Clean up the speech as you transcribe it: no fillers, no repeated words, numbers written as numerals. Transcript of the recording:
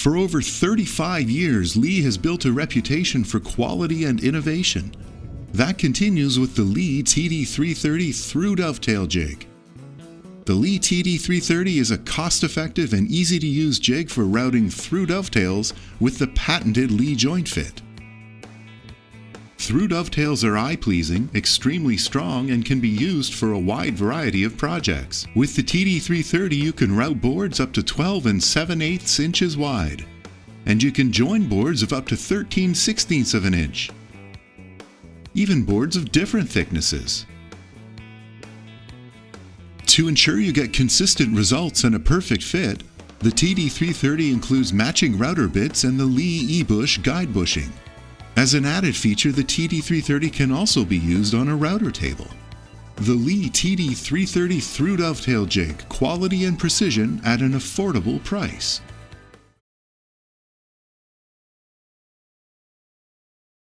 For over 35 years, Leigh has built a reputation for quality and innovation. That continues with the Leigh TD330 through dovetail jig. The Leigh TD330 is a cost-effective and easy-to-use jig for routing through dovetails with the patented Leigh joint fit. Through dovetails are eye-pleasing, extremely strong, and can be used for a wide variety of projects. With the TD330 you can route boards up to 12 7/8 inches wide, and you can join boards of up to 13/16 of an inch. Even boards of different thicknesses. To ensure you get consistent results and a perfect fit, the TD330 includes matching router bits and the Leigh E-bush guide bushing. As an added feature, the TD330 can also be used on a router table. The Leigh TD330 through dovetail jig, quality and precision at an affordable price.